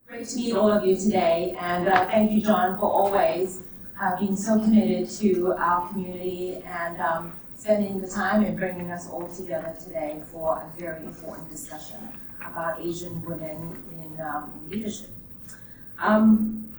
Great to meet all of you today, and thank you, John, for always being so committed to our community and spending the time and bringing us all together today for a very important discussion about Asian women in leadership. I'm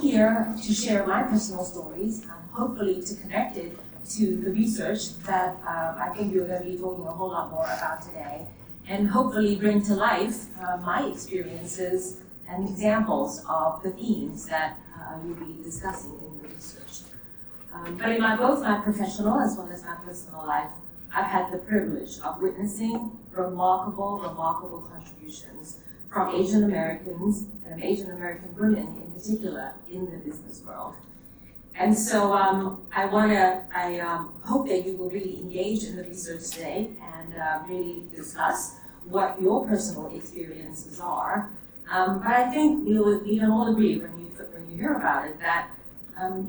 here to share my personal stories, hopefully to connect it to the research that I think you're going to be talking a whole lot more about today, and hopefully bring to life my experiences and examples of the themes that you'll be discussing in the research. But in both my professional as well as my personal life, I've had the privilege of witnessing remarkable contributions from Asian Americans and Asian American women in particular in the business world. And so I hope that you will really engage in the research today and really discuss what your personal experiences are. But I think we can all agree when you hear about it that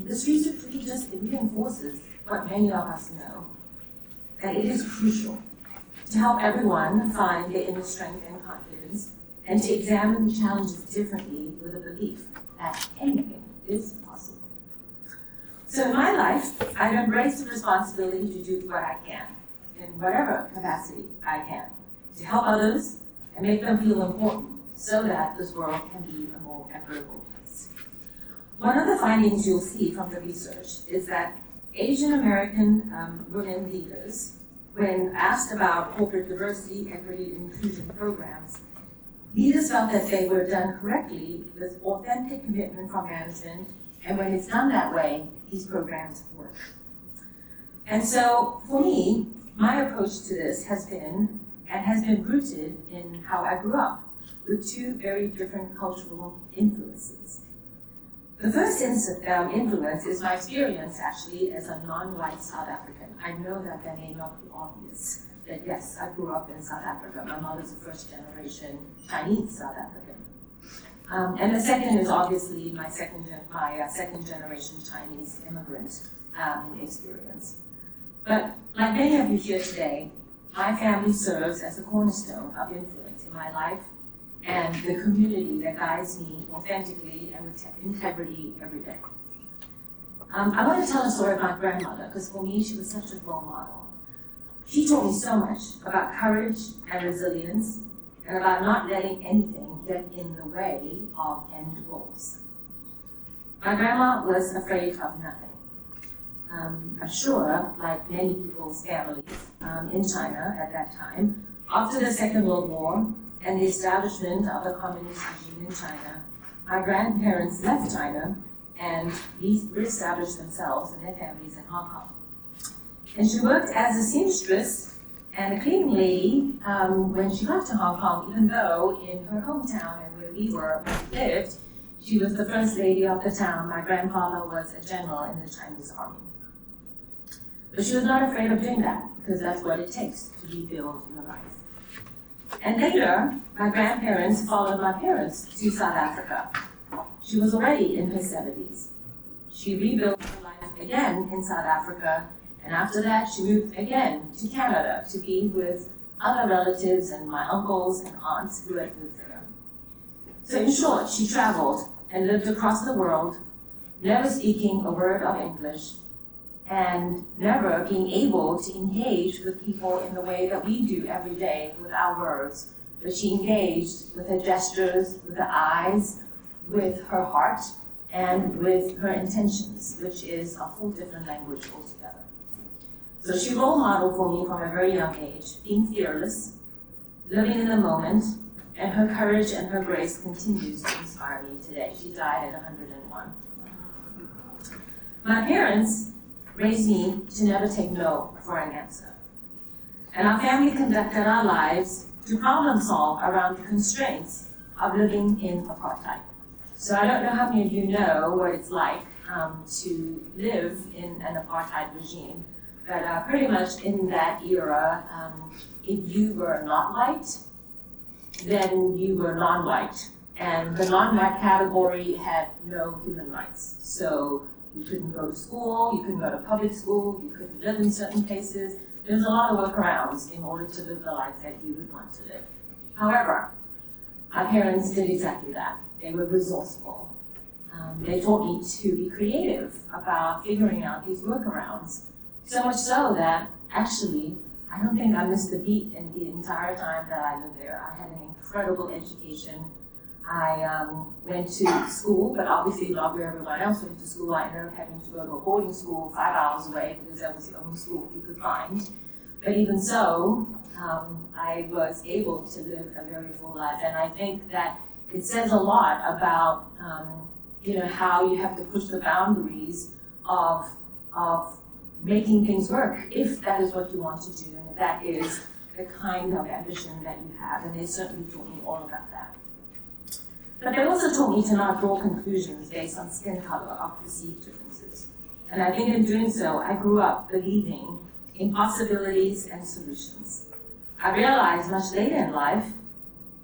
this research really just reinforces what many of us know, that it is crucial to help everyone find their inner strength and confidence and to examine the challenges differently with a belief that anything is possible. So in my life, I've embraced the responsibility to do what I can, in whatever capacity I can, to help others and make them feel important so that this world can be a more equitable place. One of the findings you'll see from the research is that Asian American women leaders, when asked about corporate diversity, equity, and inclusion programs, leaders felt that they were done correctly with authentic commitment from management, and when it's done that way, these programs work. And so, for me, my approach to this has been rooted in how I grew up, with two very different cultural influences. The first influence is my experience, actually, as a non-white South African. I know that may not be obvious, that yes, I grew up in South Africa. My mother's a first-generation Chinese South African. And the second is obviously my second-generation Chinese immigrant experience. But like many of you here today, my family serves as the cornerstone of influence in my life and the community that guides me authentically and with integrity every day. I want to tell a story about my grandmother, because for me, she was such a role model. She taught me so much about courage and resilience and about not letting anything get in the way of end goals. My grandma was afraid of nothing. I'm sure, like many people's families in China at that time, after the Second World War and the establishment of the communist regime in China, my grandparents left China and re-established themselves and their families in Hong Kong. And she worked as a seamstress and a cleaning lady when she got to Hong Kong, even though in her hometown and where we lived, she was the first lady of the town. My grandfather was a general in the Chinese army. But she was not afraid of doing that, because that's what it takes to rebuild your life. And later, my grandparents followed my parents to South Africa. She was already in her 70s. She rebuilt her life again in South Africa, and after that, she moved again to Canada to be with other relatives and my uncles and aunts who had moved there. So in short, she traveled and lived across the world, never speaking a word of English, and never being able to engage with people in the way that we do every day with our words. But she engaged with her gestures, with her eyes, with her heart, and with her intentions, which is a whole different language altogether. So she role modeled for me from a very young age, being fearless, living in the moment, and her courage and her grace continues to inspire me today. She died at 101. My parents raised me to never take no for an answer. And our family conducted our lives to problem solve around the constraints of living in apartheid. So I don't know how many of you know what it's like to live in an apartheid regime, but pretty much in that era, if you were not white, then you were non-white. And the non-white category had no human rights. So you couldn't go to school, you couldn't go to public school, you couldn't live in certain places. There's a lot of workarounds in order to live the life that you would want to live. However, my parents did exactly that. They were resourceful. They taught me to be creative about figuring out these workarounds. So much so that actually, I don't think I missed a beat in the entire time that I lived there. I had an incredible education. I went to school, but obviously not where everyone else went to school. I ended up having to go to a boarding school 5 hours away because that was the only school you could find. But even so, I was able to live a very full life. And I think that it says a lot about how you have to push the boundaries of making things work, if that is what you want to do, and if that is the kind of ambition that you have. And they certainly taught me all about that. But they also taught me to not draw conclusions based on skin color or perceived differences. And I think in doing so, I grew up believing in possibilities and solutions. I realized much later in life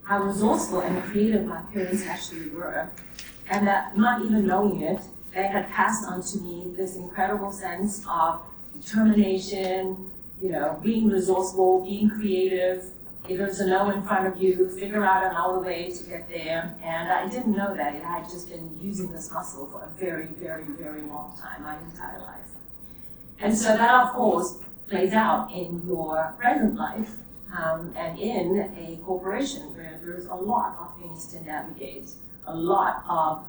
how resourceful and creative my parents actually were, and that not even knowing it, they had passed on to me this incredible sense of determination, being resourceful, being creative. If there's a no in front of you, figure out another way to get there. And I didn't know that. I had just been using this muscle for a very, very, very long time, my entire life. And so that, of course, plays out in your present life and in a corporation where there's a lot of things to navigate, a lot of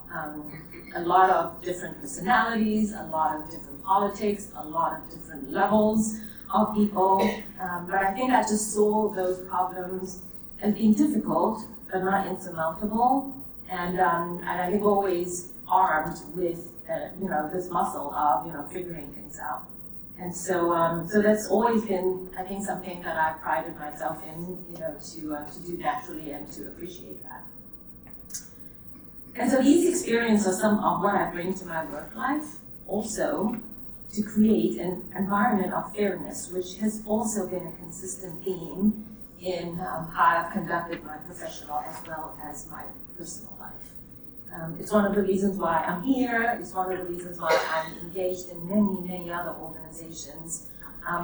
different personalities, a lot of different politics, a lot of different levels of people. But I think I just saw those problems as being difficult, but not insurmountable, and I think always armed with this muscle of figuring things out. And so that's always been, I think, something that I've prided myself in, to do naturally and to appreciate that. And so these experiences are some of what I bring to my work life, also to create an environment of fairness, which has also been a consistent theme in how I've conducted my professional as well as my personal life. It's one of the reasons why I'm here. It's one of the reasons why I'm engaged in many, many other organizations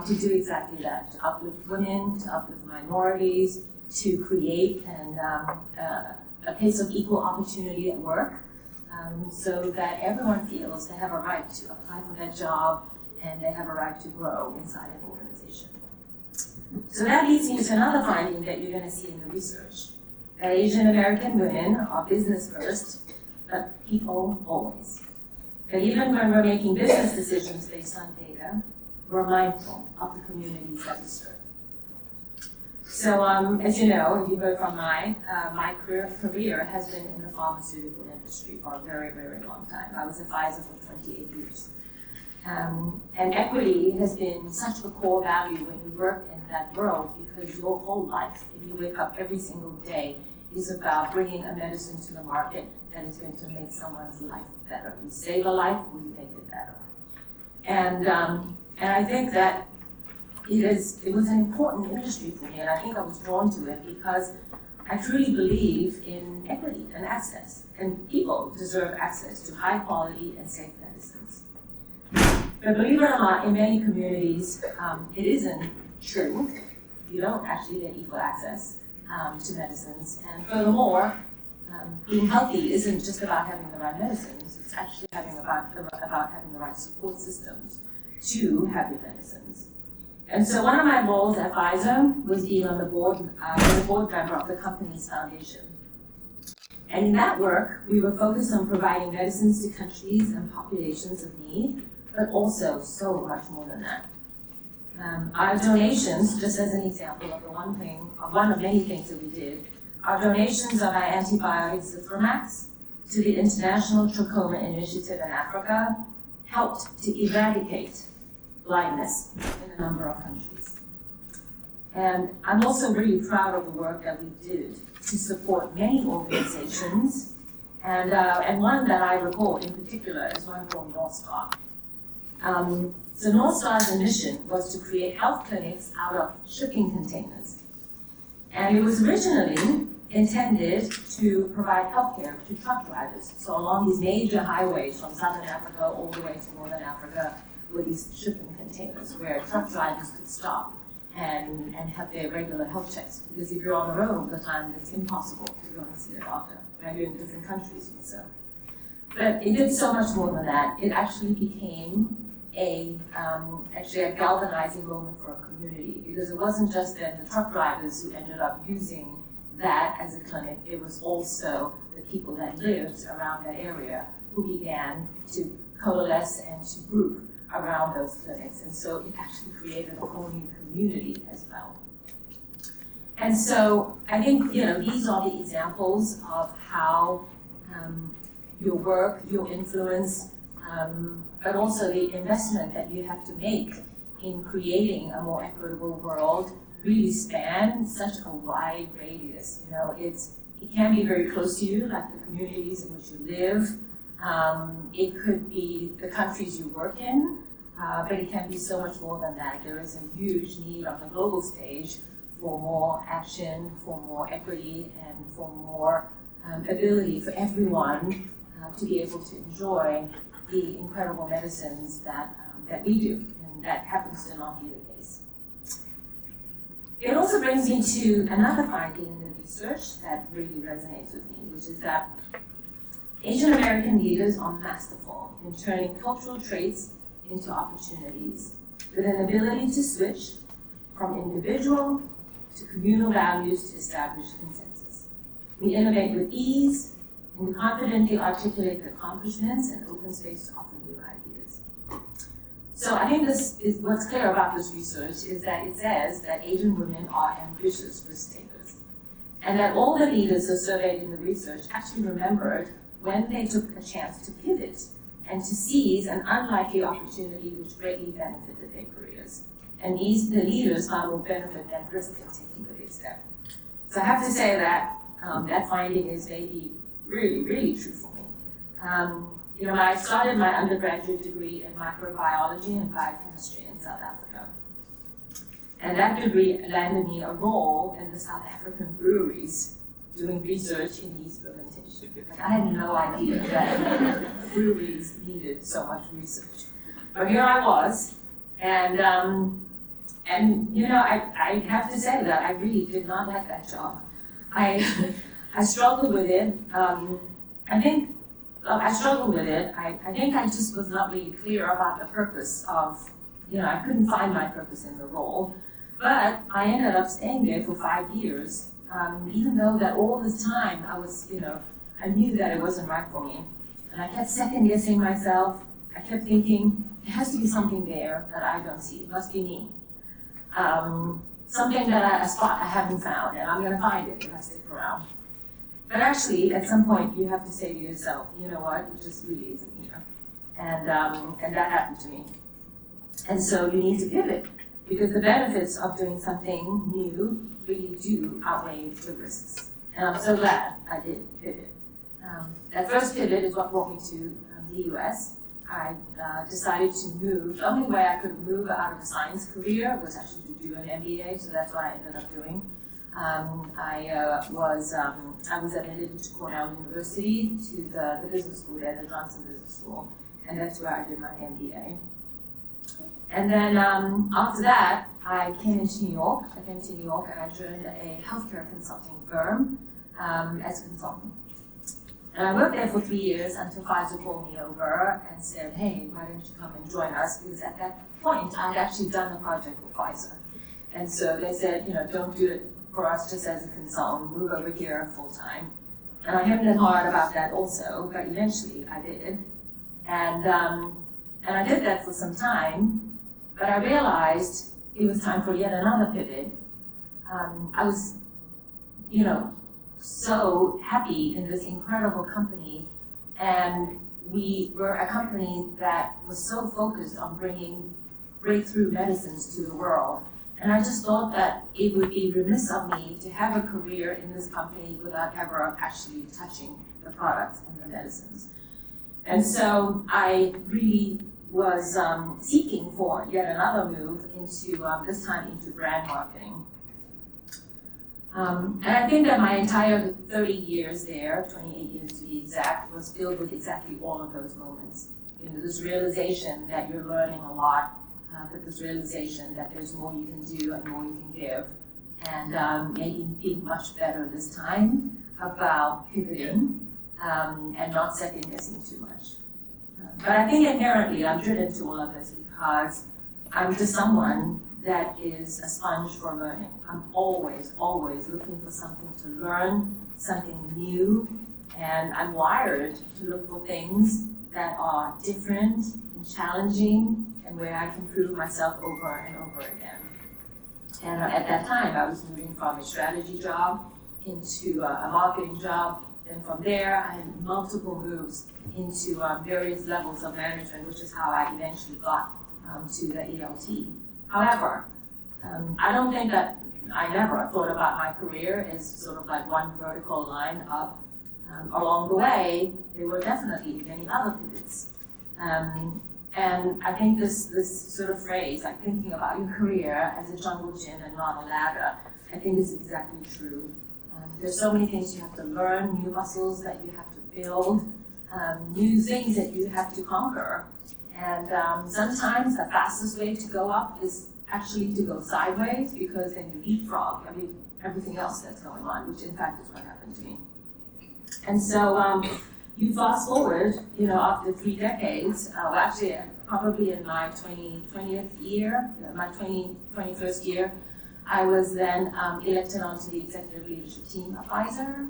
to do exactly that, to uplift women, to uplift minorities, to create a place of equal opportunity at work, so that everyone feels they have a right to apply for that job and they have a right to grow inside an organization. So that leads me to another finding that you're going to see in the research, that Asian American women are business first, but people always. That even when we're making business decisions based on data, we're mindful of the communities that we serve. So as you know, if you heard from my career has been in the pharmaceutical industry for a very, very long time. I was at Pfizer for 28 years. And equity has been such a core value when you work in that world, because your whole life, if you wake up every single day, is about bringing a medicine to the market that is going to make someone's life better. You save a life, or you make it better. And I think that it was an important industry for me, and I think I was drawn to it because I truly believe in equity and access, and people deserve access to high quality and safe medicines. But believe it or not, in many communities, it isn't true. You don't actually get equal access to medicines, and furthermore, being healthy isn't just about having the right medicines, it's actually about having the right support systems to have your medicines. And so one of my roles at Pfizer was being on the board, as a board member of the company's foundation. And in that work, we were focused on providing medicines to countries and populations of need, but also so much more than that. Our donations, just as an example of one of many things that we did, our donations of our antibiotic Zithromax to the International Trachoma Initiative in Africa helped to eradicate blindness in a number of countries. And I'm also really proud of the work that we did to support many organizations, and one that I recall in particular is one called North Star. So North Star's mission was to create health clinics out of shipping containers. And it was originally intended to provide healthcare to truck drivers. So along these major highways from Southern Africa all the way to Northern Africa were these shipping containers where truck drivers could stop and have their regular health checks. Because if you're on your own all the time, it's impossible to go and see a doctor. Right? You're in different countries and so. But it did so much more than that. It actually became actually a galvanizing moment for a community, because it wasn't just then the truck drivers who ended up using that as a clinic, it was also the people that lived around that area who began to coalesce and to group around those clinics. And so it actually created a whole new community as well. And so I think, these are the examples of how your work, your influence, but also the investment that you have to make in creating a more equitable world really span such a wide radius. It can be very close to you, like the communities in which you live. It could be the countries you work in, but it can be so much more than that. There is a huge need on the global stage for more action, for more equity, and for more ability for everyone to be able to enjoy the incredible medicines that we do, and that happens to not be the case. It also brings me to another finding in the research that really resonates with me, which is that Asian American leaders are masterful in turning cultural traits into opportunities, with an ability to switch from individual to communal values to establish consensus. We innovate with ease, and we confidently articulate the accomplishments and open space to offer new ideas. So I think this is what's clear about this research is that it says that Asian women are ambitious risk takers, and that all the leaders who are surveyed in the research actually remembered when they took a chance to pivot and to seize an unlikely opportunity which greatly benefited their careers. And the leaders found more benefit than risk in taking the big step. So I have to say that that finding is maybe really, really true for me. I started my undergraduate degree in microbiology and biochemistry in South Africa. And that degree landed me a role in the South African breweries doing research in yeast fermentation. I had no idea that breweries needed so much research. But here I was, and I have to say that I really did not like that job. I struggled with it. I think I just was not really clear about the purpose of, I couldn't find my purpose in the role. But I ended up staying there for 5 years, even though that all this time I was, I knew that it wasn't right for me. And I kept second guessing myself. I kept thinking, there has to be something there that I don't see. It must be me. Something that a spot I haven't found, and I'm going to find it if I stick around. But actually, at some point, you have to say to yourself, you know what, it just really isn't here. And that happened to me. And so you need to pivot, because the benefits of doing something new really do outweigh the risks. And I'm so glad I did pivot. That first pivot is what brought me to the US. I decided to move. The only way I could move out of a science career was actually to do an MBA, so that's what I ended up doing. I was admitted to Cornell University, to the business school there, the Johnson Business School, and that's where I did my MBA. And then after that, I came to New York. And I joined a healthcare consulting firm as a consultant. And I worked there for 3 years until Pfizer called me over and said, hey, why don't you come and join us? Because at that point, I had actually done the project for Pfizer. And so they said, don't do it for us just as a consultant, move over here full time. And I hemmed and hawed about that also, but eventually I did. And I did that for some time, but I realized it was time for yet another pivot. I was, so happy in this incredible company, and we were a company that was so focused on bringing breakthrough medicines to the world. And I just thought that it would be remiss of me to have a career in this company without ever actually touching the products and the medicines. And so I really was seeking for yet another move into, this time into brand marketing. And I think that my entire 30 years there, 28 years to be exact, was filled with exactly all of those moments. This realization that you're learning a lot, but this realization that there's more you can do and more you can give, and maybe being much better this time about pivoting and not second-guessing too much. But I think inherently I'm driven to all of this because I'm just someone that is a sponge for learning. I'm always looking for something to learn, something new, and I'm wired to look for things that are different and challenging and where I can prove myself over and over again. And at that time, I was moving from a strategy job into a marketing job. And from there, I had multiple moves into various levels of management, which is how I eventually got to the ELT. However, I don't think that I never thought about my career as sort of like one vertical line up. Along the way, there were definitely many other pivots. And I think this sort of phrase, like thinking about your career as a jungle gym and not a ladder, I think is exactly true. There's so many things you have to learn, new muscles that you have to build, new things that you have to conquer. And sometimes the fastest way to go up is actually to go sideways, because then you leapfrog everything else that's going on, which in fact is what happened to me. And so you fast forward, after 3 decades, actually probably in my 20th year, my 21st year, I was then elected onto the executive leadership team at Pfizer,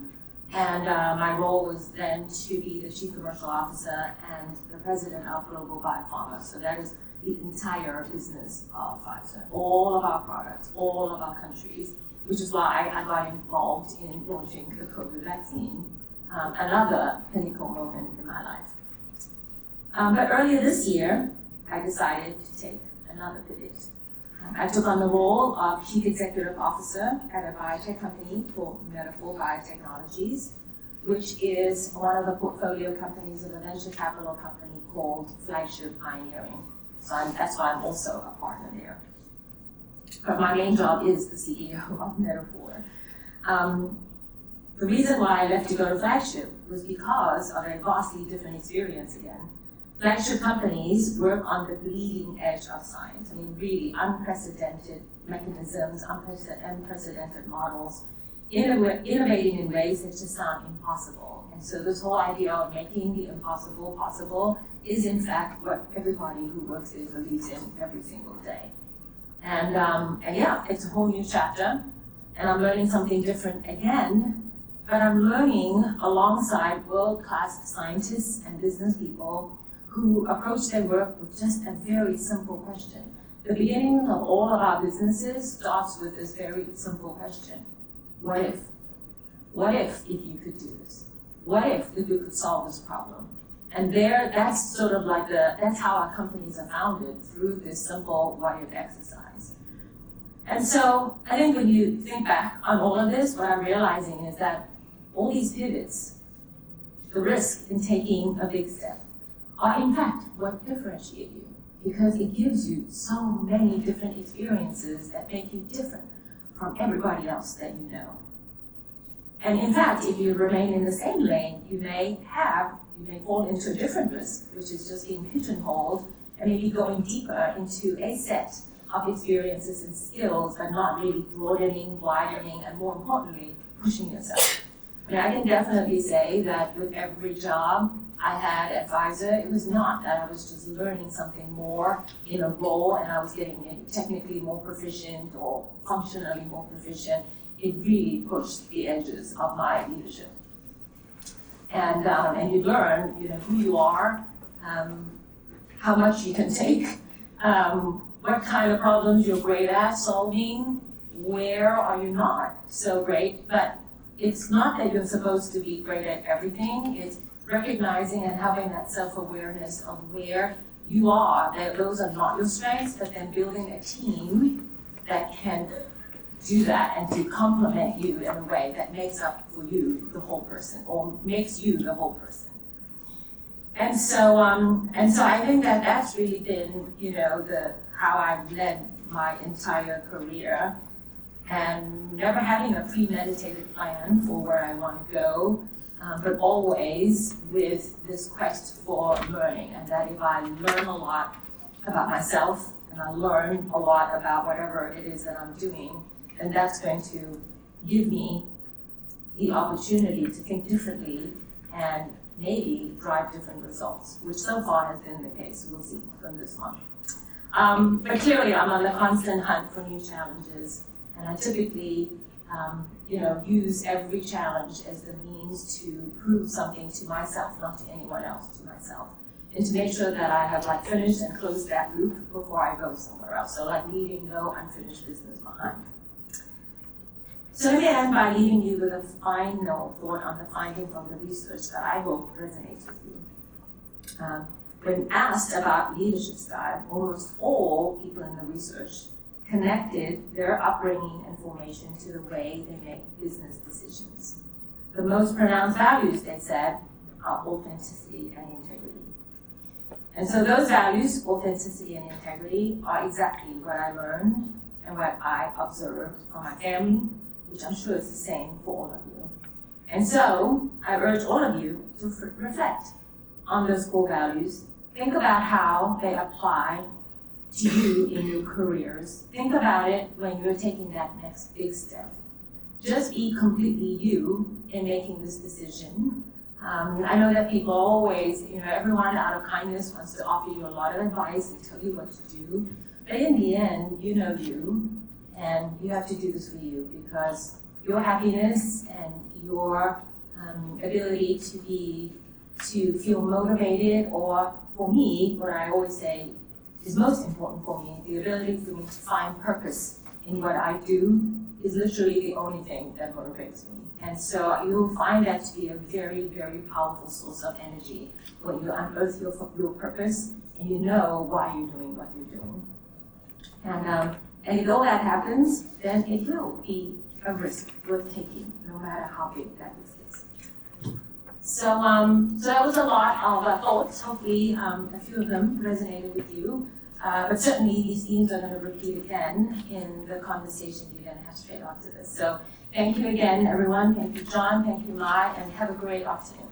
and my role was then to be the chief commercial officer and the president of Global Biopharma. So that is the entire business of Pfizer, all of our products, all of our countries, which is why I got involved in launching the COVID vaccine, another pinnacle moment in my life. But earlier this year, I decided to take another pivot. I took on the role of Chief Executive Officer at a biotech company called Metaphore Biotechnologies, which is one of the portfolio companies of a venture capital company called Flagship Pioneering. So that's why I'm also a partner there. But my main job is the CEO of Metaphore. The reason why I left to go to Flagship was because of a vastly different experience again. Flagship companies work on the bleeding edge of science. Really unprecedented mechanisms, unprecedented models, innovating in ways that just sound impossible. And so this whole idea of making the impossible possible is in fact what everybody who works there believes in every single day. And yeah, it's a whole new chapter, and I'm learning something different again, but I'm learning alongside world-class scientists and business people who approach their work with just a very simple question. The beginning of all of our businesses starts with this very simple question. What if? What if you could do this? What if we could solve this problem? And that's sort of like that's how our companies are founded, through this simple what if exercise. And so I think when you think back on all of this, what I'm realizing is that all these pivots, the risk in taking a big step, are in fact what differentiate you, because it gives you so many different experiences that make you different from everybody else that you know. And in fact, if you remain in the same lane, you may fall into a different risk, which is just being pigeonholed and maybe going deeper into a set of experiences and skills, but not really broadening, widening, and more importantly, pushing yourself. I can definitely say that with every job I had at Pfizer, it was not that I was just learning something more in a role and I was getting technically more proficient or functionally more proficient. It really pushed the edges of my leadership. And you learn, who you are, how much you can take, what kind of problems you're great at solving, where are you not so great, but it's not that you're supposed to be great at everything. It's recognizing and having that self-awareness of where you are, that those are not your strengths, but then building a team that can do that and to complement you in a way that makes up for you, the whole person, or makes you the whole person. And so I think that that's really been, how I've led my entire career, and never having a premeditated plan for where I want to go, but always with this quest for learning, and that if I learn a lot about myself, and I learn a lot about whatever it is that I'm doing, and that's going to give me the opportunity to think differently and maybe drive different results, which so far has been the case. We'll see from this one. But clearly, I'm on the constant hunt for new challenges, and I typically, use every challenge as the means to prove something to myself, not to anyone else, to myself, and to make sure that I have finished and closed that loop before I go somewhere else. So leaving no unfinished business behind. So let me end by leaving you with a final thought on the finding from the research that I hope resonates with you. When asked about leadership style, almost all people in the research connected their upbringing and formation to the way they make business decisions. The most pronounced values, they said, are authenticity and integrity. And so those values, authenticity and integrity, are exactly what I learned and what I observed from my family, which I'm sure is the same for all of you. And so I urge all of you to reflect on those core values. Think about how they apply to you in your careers. Think about it when you're taking that next big step. Just be completely you in making this decision. I know that people always, everyone out of kindness wants to offer you a lot of advice and tell you what to do. But in the end, you know you, and you have to do this for you, because your happiness and your ability to feel motivated, or for me, what I always say is most important for me, the ability for me to find purpose in what I do is literally the only thing that motivates me. And so you'll find that to be a very, very powerful source of energy when you unearth your purpose and you know why you're doing what you're doing. And if all that happens, then it will be a risk worth taking, no matter how big that risk is. So that was a lot of thoughts. Hopefully, a few of them resonated with you. But certainly, these themes are going to repeat again in the conversation you're going to have straight after this. So thank you again, everyone. Thank you, John. Thank you, Mai, and have a great afternoon.